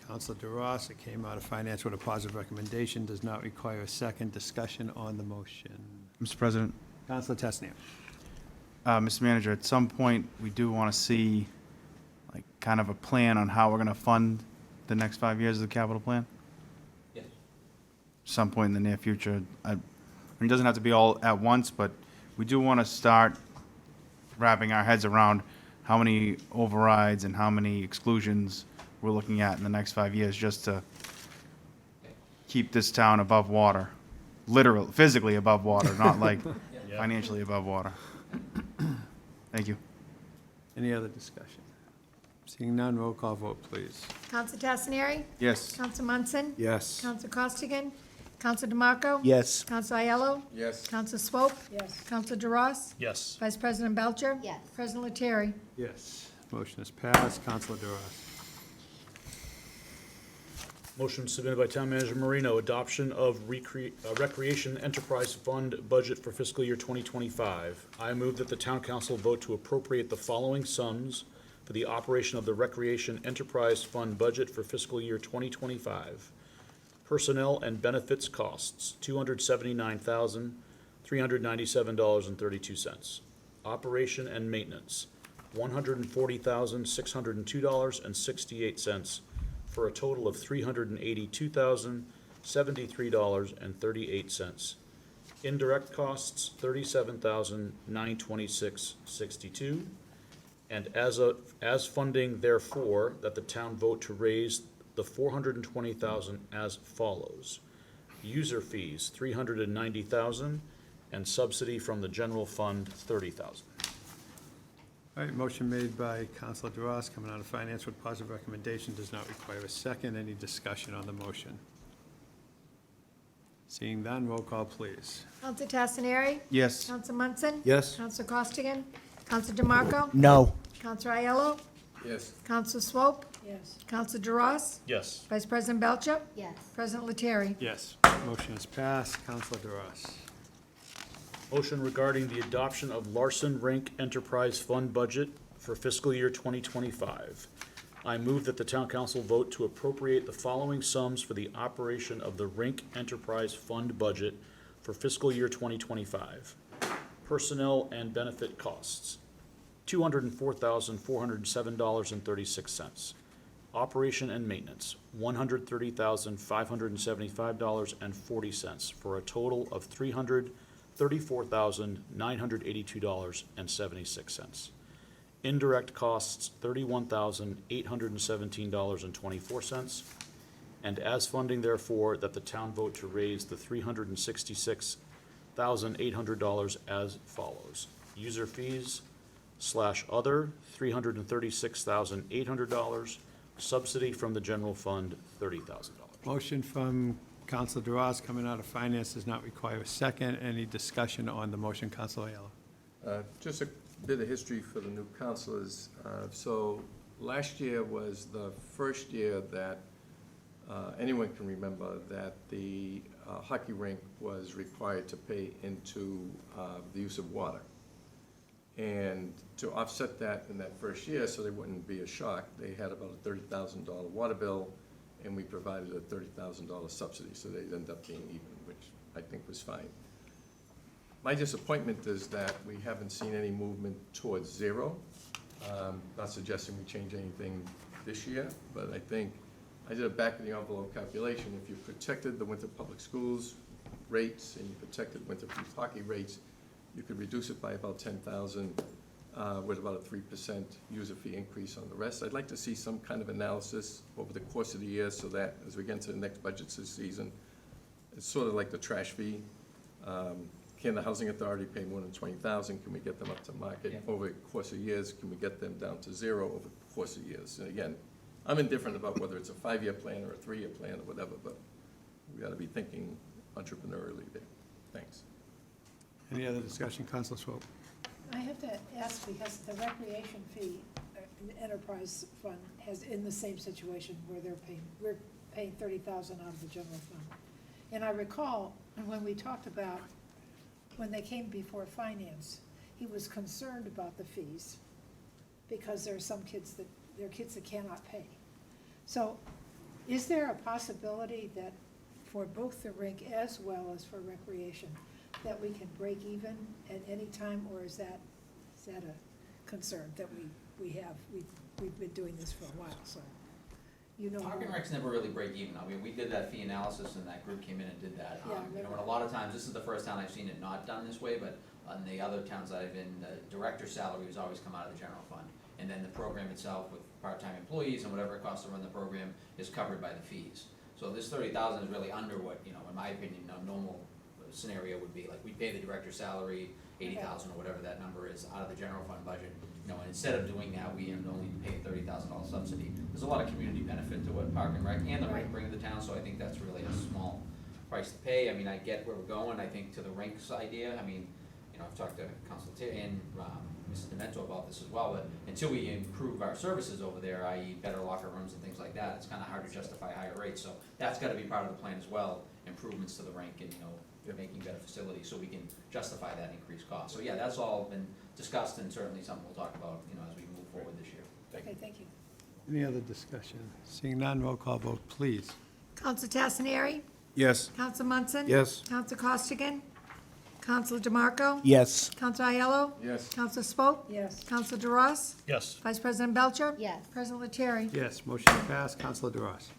Counselor DeRoss. It came out of Finance with a positive recommendation, does not require a second. Discussion on the motion. Mr. President, Counselor Tesnier. Mr. Manager, at some point, we do want to see, like, kind of a plan on how we're going to fund the next 5 years of the capital plan? Yes. Some point in the near future. I mean, it doesn't have to be all at once, but we do want to start wrapping our heads around how many overrides and how many exclusions we're looking at in the next 5 years, just to keep this town above water. Literally, physically above water, not like financially above water. Thank you. Any other discussion? Seeing none, roll call vote, please. Counsel Tassaneri. Yes. Counsel Munson. Yes. Counsel Costigan. Counselor DeMarco? Yes. Counselor Aiello? Yes. Counselor Swope? Yes. Counselor DeRoss? Yes. Vice President Belcher? Yes. President Lettieri? Yes. Motion is passed. Counselor Duras. Motion submitted by Town Manager Marino, adoption of Recreation Enterprise Fund budget for fiscal year 2025. I move that the Town Council vote to appropriate the following sums for the operation of the Recreation Enterprise Fund budget for fiscal year 2025. Personnel and benefits costs, $279,397.32. Operation and maintenance, $140,602.68, for a total of $382,073.38. Indirect costs, $37,926.62. And as funding therefore, that the town vote to raise the $420,000 as follows. User fees, $390,000, and subsidy from the general fund, $30,000. All right, motion made by Counselor Duras, coming out of Finance with positive recommendation, does not require a second. Any discussion on the motion? Seeing none, roll call, please. Counselor Tassaneri? Yes. Counselor Munson? Yes. Counselor Costigan? Counselor DeMarco? No. Counselor Aiello? Yes. Counselor Swope? Yes. Counselor DeRoss? Yes. Vice President Belcher? Yes. President Lettieri? Yes. Motion is passed. Counselor Duras. Motion regarding the adoption of Larson Rink Enterprise Fund budget for fiscal year 2025. I move that the town council vote to appropriate the following sums for the operation of the Rink Enterprise Fund budget for fiscal year 2025. Personnel and benefit costs, $204,407.36. Operation and maintenance, $130,575.40, for a total of $334,982.76. Indirect costs, $31,817.24. And as funding therefore, that the town vote to raise the $366,800 as follows. User fees / other, $336,800. Subsidy from the general fund, $30,000. Motion from Counselor Duras, coming out of Finance, does not require a second. Any discussion on the motion? Counselor Aiello. Just a bit of history for the new councilors. So last year was the first year that anyone can remember that the hockey rink was required to pay into the use of water. And to offset that in that first year, so there wouldn't be a shock, they had about a $30,000 water bill, and we provided a $30,000 subsidy, so they'd end up being even, which I think was fine. My disappointment is that we haven't seen any movement towards zero. Not suggesting we change anything this year, but I think I did a back-of-the-envelope calculation. If you protected the Winthrop Public Schools rates and you protected Winthrop Youth Hockey rates, you could reduce it by about 10,000 with about a 3% user fee increase on the rest. I'd like to see some kind of analysis over the course of the year so that as we get into the next budget season, it's sort of like the trash fee. Can the Housing Authority pay more than 20,000? Can we get them up to market over the course of years? Can we get them down to zero over the course of years? And again, I'm indifferent about whether it's a 5-year plan or a 3-year plan or whatever, but we got to be thinking entrepreneurially there. Thanks. Any other discussion? Counselor Swope. I have to ask because the recreation fee, the enterprise fund has in the same situation where we're paying $30,000 out of the general fund. And I recall when we talked about, when they came before finance, he was concerned about the fees because there are some kids that cannot pay. So is there a possibility that for both the rink as well as for recreation, that we can break even at any time, or is that a concern that we have? We've been doing this for a while, so you know. Park and Rec's never really break even. I mean, we did that fee analysis and that group came in and did that. Yeah, I You know, remember. and a lot of times, this is the first time I've seen it not done this way, but in the other towns that I've been, the director's salary has always come out of the general fund. And then the program itself with part-time employees and whatever it costs to run the program is covered by the fees. So this $30,000 is really under what, you know, in my opinion, a normal scenario would be. Like, we pay the director's salary, $80,000 or whatever that number is, out of the general fund budget. You know, and instead of doing that, we only pay $30,000 subsidy. There's a lot of community benefit to what Park and Rec and the rink bring to the town, so I think that's really a small price to pay. I mean, I get where we're going, I think to the rinks idea, I mean, you know, I've talked to Council and, Mrs. Demento about this as well, but until we improve our services over there, i.e. better locker rooms and things like that, it's kinda hard to justify higher rates, so that's gotta be part of the plan as well, improvements to the rink and, you know, making better facilities, so we can justify that increased cost. So, yeah, that's all been discussed and certainly something we'll talk about, you know, as we move forward this year. Okay, thank you. Any other discussion? Seeing none, roll call vote, please. Counsel Tassaneri? Yes. Counsel Munson? Yes. Counsel Costigan? Counsel DeMarco? Yes. Counsel Aiello? Yes. Counsel Swope? Yes. Counsel DeRoss? Yes. Vice President Belcher? Yes. President Lettieri? Yes, motion passed. Counselor DeRoss.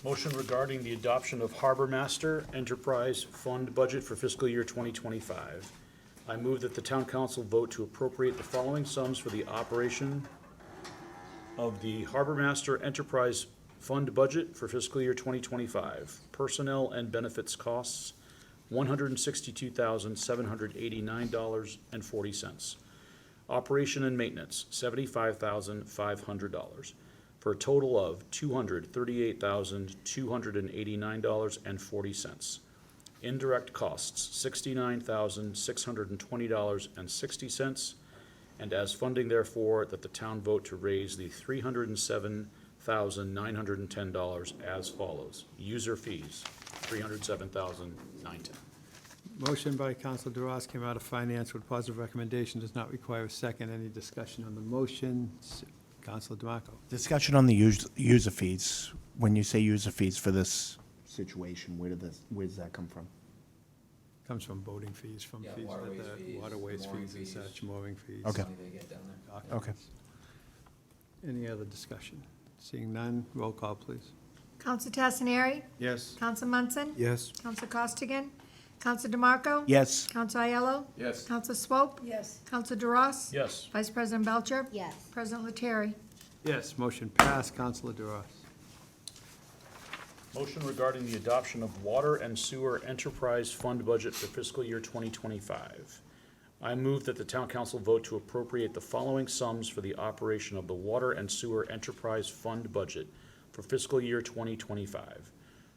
Motion regarding the adoption of Harbor Master Enterprise Fund budget for fiscal year 2025. I move that the town council vote to appropriate the following sums for the operation of the Harbor Master Enterprise Fund budget for fiscal year 2025. Personnel and benefits costs, $162,789.40. Operation and maintenance, $75,500, for a total of $238,289.40. Indirect costs, $69,620.60, and as funding therefore, that the town vote to raise the $307,910 as follows. User fees, $307,910. Motion by Counselor DeRoss came out of finance with positive recommendation, does not require a second. Any discussion on the motion? Counselor DeMarco. Discussion on the user fees. When you say user fees for this situation, where does that come from? Comes from boating fees, from Yeah, fees with waterways the fees, waterways mooring fees and fees. such, mooring fees. Okay. Money they get down there. documents. Any other discussion? Seeing none, roll call, please. Counsel Tassaneri? Yes. Counsel Munson? Yes. Counsel Costigan? Counsel DeMarco? Yes. Counsel Aiello? Yes. Counsel Swope? Yes. Counsel DeRoss? Yes. Vice President Belcher? Yes. President Lettieri? Yes, motion passed. Counselor DeRoss. Motion regarding the adoption of Water and Sewer Enterprise Fund budget for fiscal year 2025. I move that the town council vote to appropriate the following sums for the operation of the Water and Sewer Enterprise Fund budget for fiscal year 2025.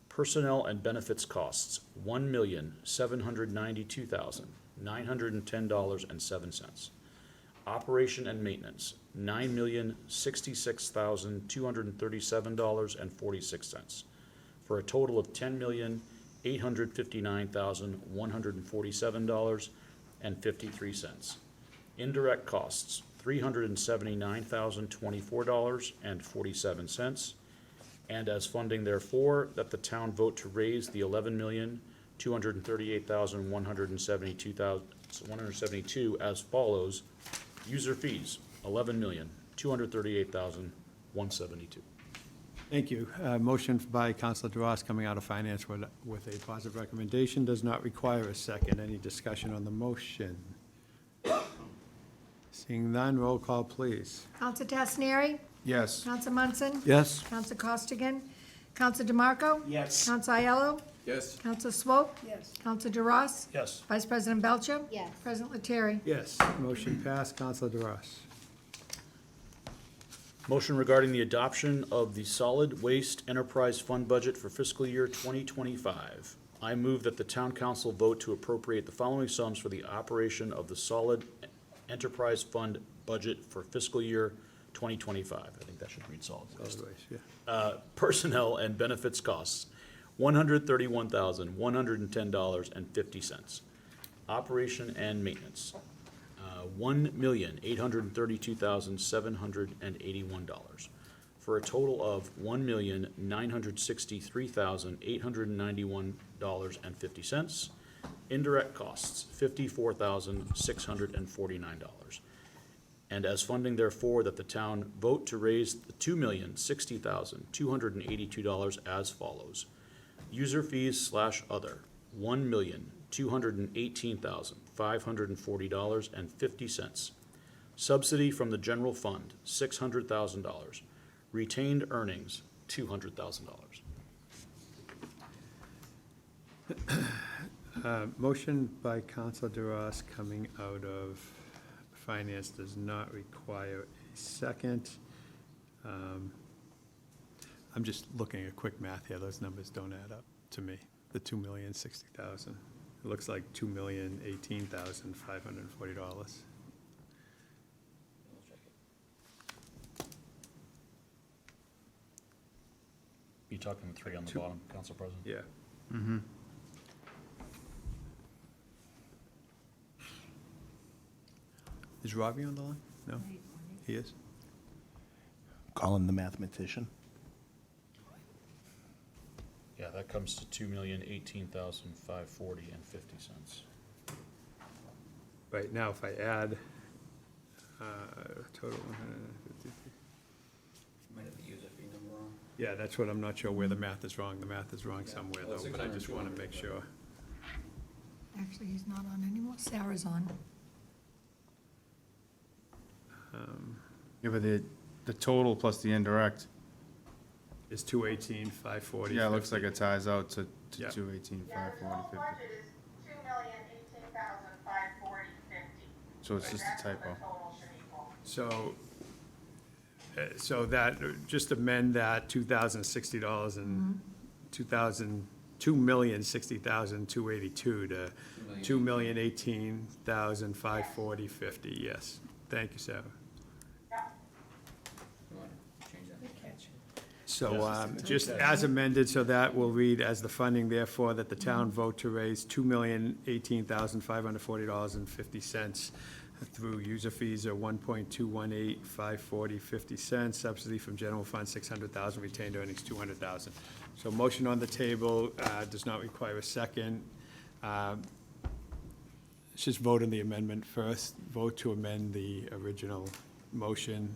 Personnel and benefits costs, $1,792,910.07. Operation and maintenance, $9,066,237.46, for a total of $10,859,147.53. Indirect costs, $379,024.47. And as funding therefore, that the town vote to raise the $11,238,172 as follows. User fees, $11,238,172. Thank you. Motion by Counselor DeRoss coming out of finance with a positive recommendation, does not require a second. Any discussion on the motion? Seeing none, roll call, please. Counsel Tassaneri? Yes. Counsel Munson? Yes. Counsel Costigan? Counsel DeMarco? Yes. Counsel Aiello? Yes. Counsel Swope? Yes. Counsel DeRoss? Yes. Vice President Belcher? Yes. President Lettieri? Yes, motion passed. Counselor DeRoss. Motion regarding the adoption of the Solid Waste Enterprise Fund budget for fiscal year 2025. I move that the town council vote to appropriate the following sums for the operation of the Solid Enterprise Fund budget for fiscal year 2025. I think that should read solid waste. Solid waste, yeah. Personnel and benefits costs, $131,110.50. Operation and maintenance, $1,832,781, for a total of $1,963,891.50. Indirect costs, $54,649. And as funding therefore, that the town vote to raise the $2,060,282 as follows. User fees / other, $1,218,540.50. Subsidy from the general fund, $600,000. Retained earnings, $200,000. Motion by Counselor DeRoss coming out of finance does not require a second. I'm just looking at quick math here, those numbers don't add up to me, the 2,060,000. It looks like $2,018,540. You talking the three on the Two. bottom, Council President? Yeah. Mm-hmm. Is Robbie on the line? No? He is? Calling the mathematician. Yeah, that comes to 2,018,540.50. Right, now if I add, total 150. Might have the user fee number wrong. Yeah, that's what, I'm not sure where the math is wrong. The math is wrong Yeah. somewhere Well, though, but I just want to 600, make sure. Actually, he's not on anymore. Sarah's on. Yeah, but the total plus the indirect, It's 218,540. yeah, it looks like it ties out to Yeah. 218, Yeah, the 540, total 50. budget is 2,018,540.50. So it's just a That's what typo. the total should equal. So that, just amend that $2,060 and 2,060,282 to 2,018,540.50, yes. Thank you, Sarah. You wanna change that? So, just as amended, so that will read as the funding therefore that the town vote to raise $2,018,540.50 through user fees of $1.218,540.50, subsidy from general fund $600,000, retained earnings $200,000. So motion on the table, does not require a second. Let's just vote on the amendment first. Vote to amend the original motion.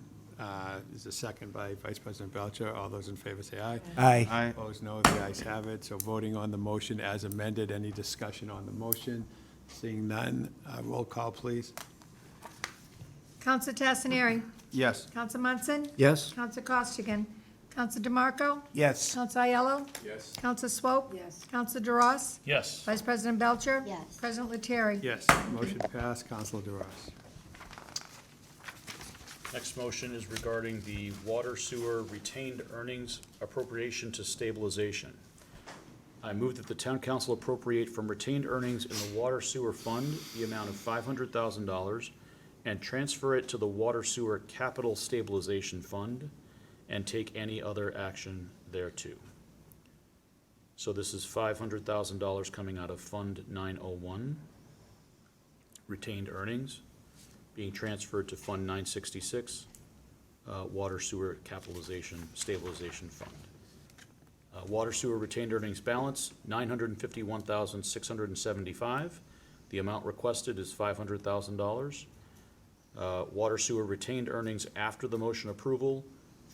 Is a second by Vice President Belcher. All those in favor say aye. Aye. Aye. Opposed, no. The ayes have it. So voting on the motion as amended. Any discussion on the motion? Seeing none, roll call, please. Counselor Tassaneri. Yes. Counselor Munson. Yes? Counselor Costigan. Counselor DeMarco. Yes. Counselor Aiello. Yes. Counselor Swope. Yes. Counselor DeRoss. Yes. Vice President Belcher. Yes. President Lettieri. Yes, motion passed. Counselor DeRoss. Next motion is regarding the water sewer retained earnings appropriation to stabilization. I move that the town council appropriate from retained earnings in the water sewer fund the amount of $500,000 and transfer it to the water sewer capital stabilization fund and take any other action thereto. So this is $500,000 coming out of Fund 901, retained earnings, being transferred to Fund 966, Water Sewer Capitalization Stabilization Fund. Water sewer retained earnings balance, $951,675. The amount requested is $500,000. Water sewer retained earnings after the motion approval,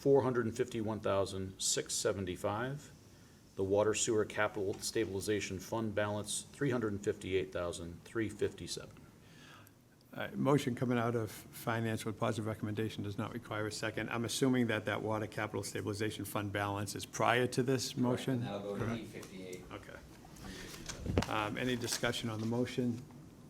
$451,675. The water sewer capital stabilization fund balance, $358,357. Motion coming out of finance with positive recommendation does not require a second. I'm assuming that that water capital stabilization fund balance is prior to this motion? And that'll go to Correct. E58. Okay. Any discussion on the motion?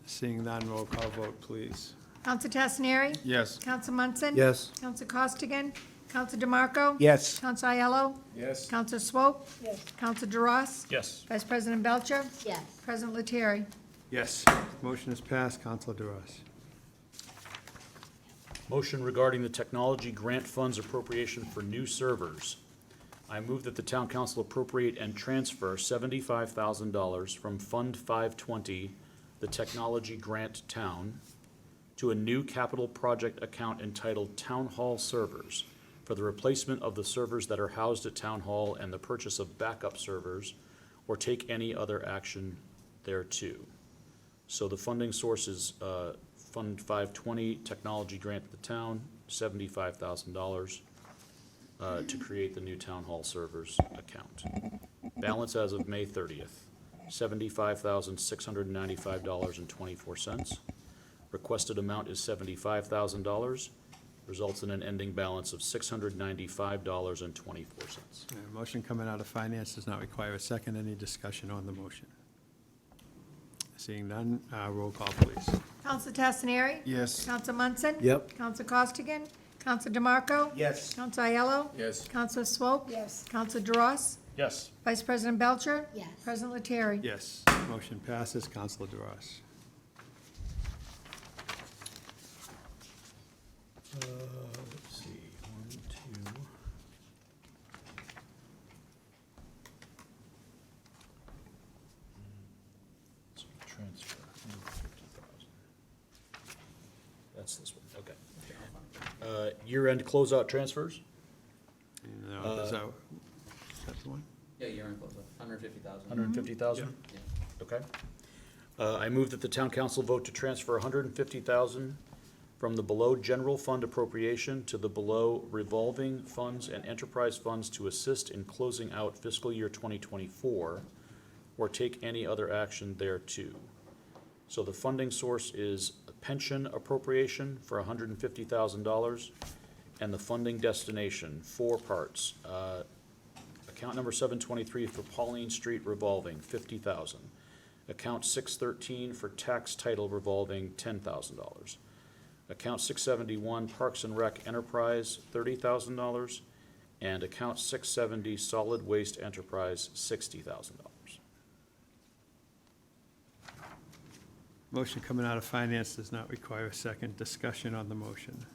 Seeing none, roll call vote, please. Counselor Tassaneri. Yes. Counselor Munson. Yes. Counselor Costigan. Counselor DeMarco. Yes. Counselor Aiello. Yes. Counselor Swope. Yes. Counselor DeRoss. Yes. Vice President Belcher. Yes. President Lettieri. Yes, motion is passed. Counselor DeRoss. Motion regarding the technology grant funds appropriation for new servers. I move that the town council appropriate and transfer $75,000 from Fund 520, the Technology Grant Town, to a new capital project account entitled Town Hall Servers for the replacement of the servers that are housed at Town Hall and the purchase of backup servers, or take any other action thereto. So the funding source is Fund 520, Technology Grant to the town, $75,000 to create the new Town Hall Servers account. Balance as of May 30th, $75,695.24. Requested amount is $75,000, results in an ending balance of $695.24. Motion coming out of finance does not require a second. Any discussion on the motion? Seeing none, roll call, please. Counselor Tassaneri. Yes. Counselor Munson. Yep. Counselor Costigan. Counsel DeMarco? Yes. Counsel Aiello? Yes. Counsel Swope? Yes. Counsel DeRoss? Yes. Vice President Belcher? Yes. President Lettieri? Yes, motion passes. Counselor DeRoss. Let's see, 1, 2. So transfer, 150,000. That's this one, okay. Year-end closeout transfers? No, is that the one? Yeah, you're in close, 150,000. 150,000? Yeah. Okay. I move that the town council vote to transfer 150,000 from the below general fund appropriation to the below revolving funds and enterprise funds to assist in closing out fiscal year 2024, or take any other action thereto. So the funding source is a pension appropriation for $150,000, and the funding destination, 4 parts. Account number 723 for Pauline Street revolving, $50,000. Account 613 for tax title revolving, $10,000. Account 671 Parks and Rec Enterprise, $30,000. And account 670 Solid Waste Enterprise, $60,000. Motion coming out of finance does not require a second. Discussion on the motion.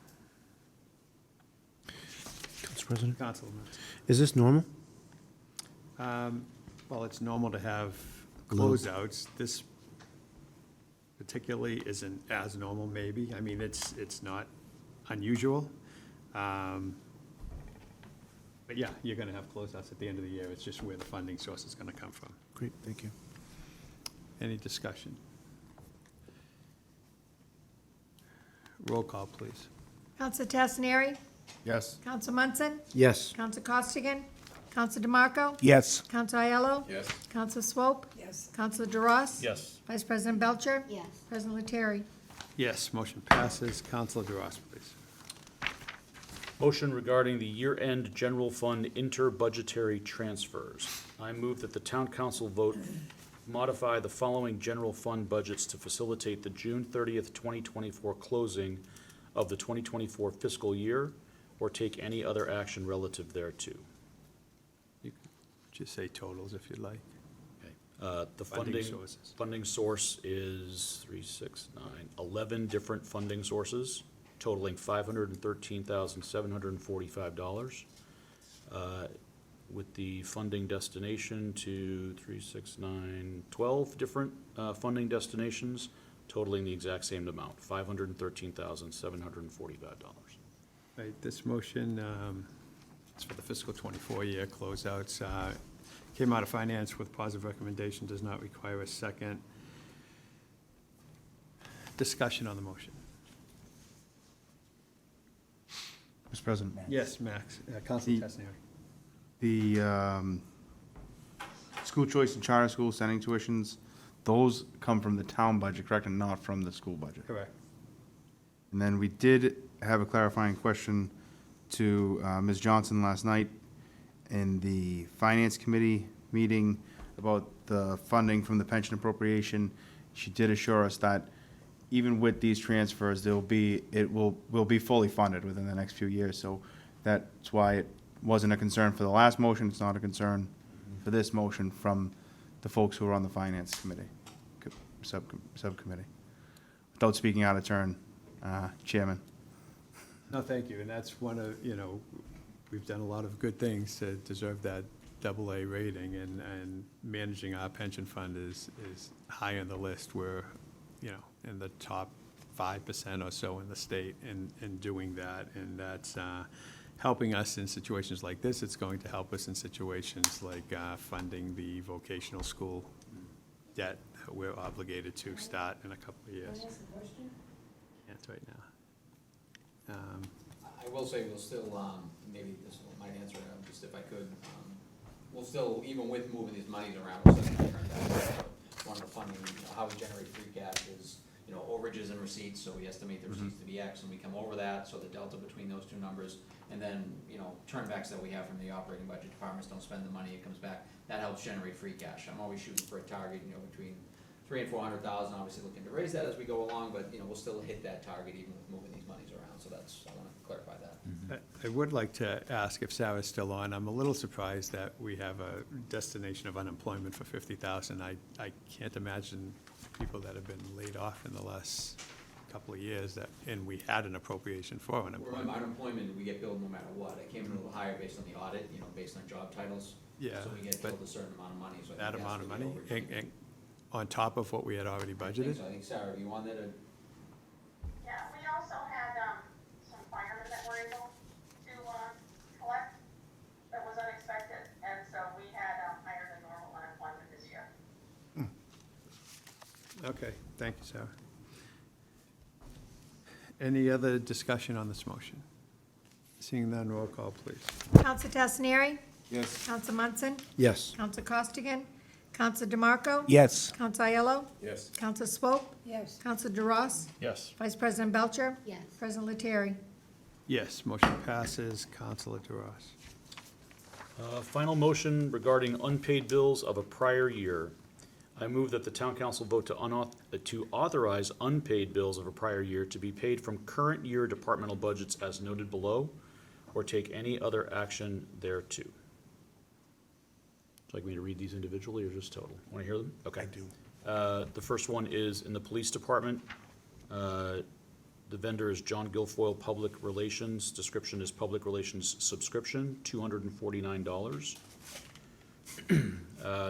Council President, Councilor Matson. is this normal? Well, it's normal to have No. closeouts. This particularly isn't as normal, maybe. I mean, it's not unusual. But yeah, you're gonna have closeouts at the end of the year. It's just where the funding source is gonna come from. Great, thank you. Any discussion? Roll call, please. Counsel Tassinari? Yes. Counsel Munson? Yes. Counsel Costigan? Counsel DeMarco? Yes. Counsel Aiello? Yes. Counsel Swope? Yes. Counsel DeRoss? Yes. Vice President Belcher? Yes. President Lettieri? Yes, motion passes. Counselor DeRoss, please. Motion regarding the year-end general fund inter-budgetary transfers. I move that the town council vote modify the following general fund budgets to facilitate the June 30th, 2024 closing of the 2024 fiscal year, or take any other action relative thereto. You can just say totals if you'd like. The Funding funding, sources. funding source is 3, 6, 9, 11 different funding sources totaling $513,745. With the funding destination to 3, 6, 9, 12 different funding destinations totaling the exact same amount, $513,745. Right, this motion is for the fiscal '24 year closeouts. Came out of finance with positive recommendation, does not require a second. Discussion on the motion. Mr. President, Yes, Max, Counselor The- Tassinari. the school choice and charter school sending tuitions, those come from the town budget, correct, and not from the school budget? Correct. And then we did have a clarifying question to Ms. Johnson last night in the Finance Committee meeting about the funding from the pension appropriation. She did assure us that even with these transfers, will be fully funded within the next few years. So that's why it wasn't a concern for the last motion. It's not a concern for this motion from the folks who are on the Finance Committee, subcommittee. Without speaking out of turn, Chairman. No, thank you, and that's one of, we've done a lot of good things to deserve that AA rating, and managing our pension fund is high on the list. We're, in the top 5% or so in the state in doing that, and that's helping us in situations like this. It's going to help us in situations like funding the vocational school debt that we're obligated to start in a couple of years. Can I ask a question? Can't right now. I will say we'll still, maybe this might answer it, just if I could, we'll still, even with moving these monies around, we'll still return that. One of the funding, how we generate free cash is, overages and receipts, so we estimate the receipts to be X, and we come over that, so the delta between those two numbers, and then, turnbacks that we have from the operating budget departments don't spend the money, it comes back, that helps generate free cash. I'm always shooting for a target, between 300,000 and 400,000, obviously looking to raise that as we go along, but, we'll still hit that target even with moving these monies around, so that's, I wanna clarify that. I would like to ask if Sarah's still on. I'm a little surprised that we have a destination of unemployment for 50,000. I can't imagine people that have been laid off in the last couple of years and we had an appropriation for Remember, unemployment. unemployment, we get billed no matter what. It came in a little higher based on the audit, based on job titles. Yeah, So we get but billed a certain amount of money, so I think that that's amount of what money, the overage and on top of what we had already I think budgeted? so. I think, Sarah, you on there to, Yeah, we also had, some firemen that were able to, collect, that was unexpected, and so we had, higher than normal unemployment this year. Okay, thank you, Sarah. Any other discussion on this motion? Seeing none, roll call, please. Counsel Castaneri? Yes. Counsel Munson? Yes. Counsel Costigan? Counsel DeMarco? Yes. Counsel Aiello? Yes. Counsel Swope? Yes. Counsel DeRoss? Yes. Vice President Belcher? Yes. President Lettieri? Yes, motion passes. Counselor DeRoss. Final motion regarding unpaid bills of a prior year. I move that the town council vote to authorize unpaid bills of a prior year to be paid from current year departmental budgets as noted below, or take any other action thereto. Would you like me to read these individually or just total? Want to hear them? Okay. I do. The first one is in the police department. The vendor is John Guilfoyle Public Relations. Description is Public Relations Subscription, $249.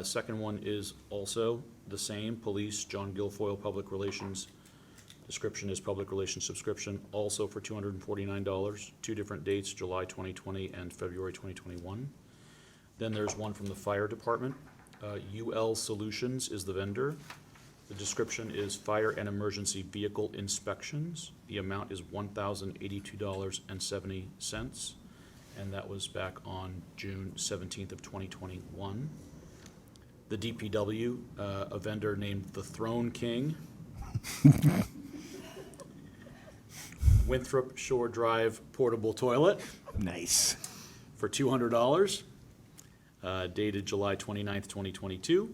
Second one is also the same, Police, John Guilfoyle Public Relations. Description is Public Relations Subscription, also for $249. Two different dates, July 2020 and February 2021. Then there's one from the fire department. UL Solutions is the vendor. The description is Fire and Emergency Vehicle Inspections. The amount is $1,082.70, and that was back on June 17th of 2021. The DPW, a vendor named the Throne King. Winthrop Shore Drive Portable Toilet Nice. for $200, dated July 29th, 2022.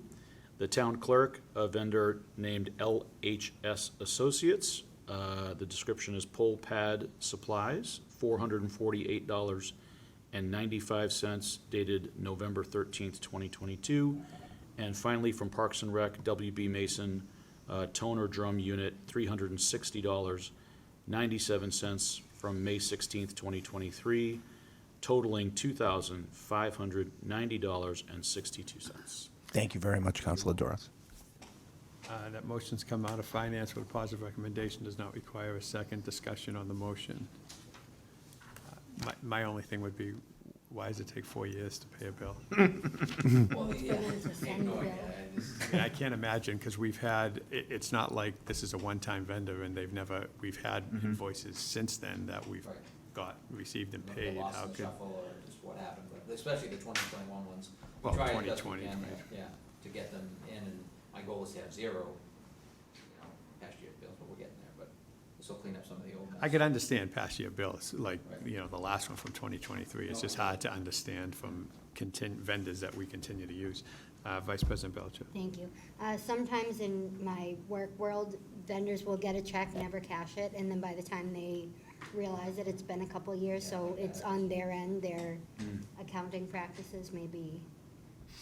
The town clerk, a vendor named LHS Associates. The description is Pole Pad Supplies, $448.95, dated November 13th, 2022. And finally, from Parks and Rec, WB Mason, toner drum unit, $360.97 from May 16th, 2023, totaling $2,590.62. Thank you very much, Counselor Doris. That motion's come out of finance with a positive recommendation, does not require a second discussion on the motion. My only thing would be, why does it take 4 years to pay a bill? well, yeah, I have no idea. I can't imagine, because we've had, it's not like this is a one-time vendor and we've had invoices since then that we've Right. received and Maybe paid. they lost How in the could, shuffle or just what happened, but especially the 2021 ones. We Well, try as best we 2020, can, yeah, to get them in, and my goal is to have zero, past year bills, but we're getting there, but we'll still clean up some of the old ones. I could understand past year bills, like, Right. the last one from 2023. It's just hard to understand from vendors that we continue to use. Vice President Belcher. Thank you. Sometimes in my work world, vendors will get a check, never cash it, and then by the time they realize it, it's been a couple of years, so it's on their end, their accounting practices may be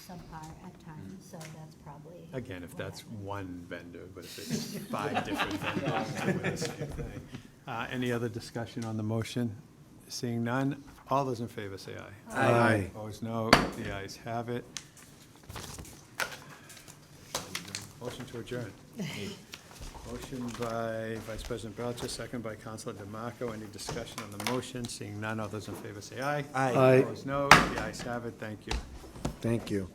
subpar at times, so that's probably. Again, if what that's happened. one vendor, but if it's 5 different vendors doing the same thing. Any other discussion on the motion? Seeing none, all those in favor say aye. Aye. Opposed, no. The ayes have it. Motion to adjourn. Motion by Vice President Belcher, second by Councilor DeMarco. Any discussion on the motion? Seeing none, all those in favor say aye. Aye. Opposed, no. The ayes have it. Thank you. Thank you.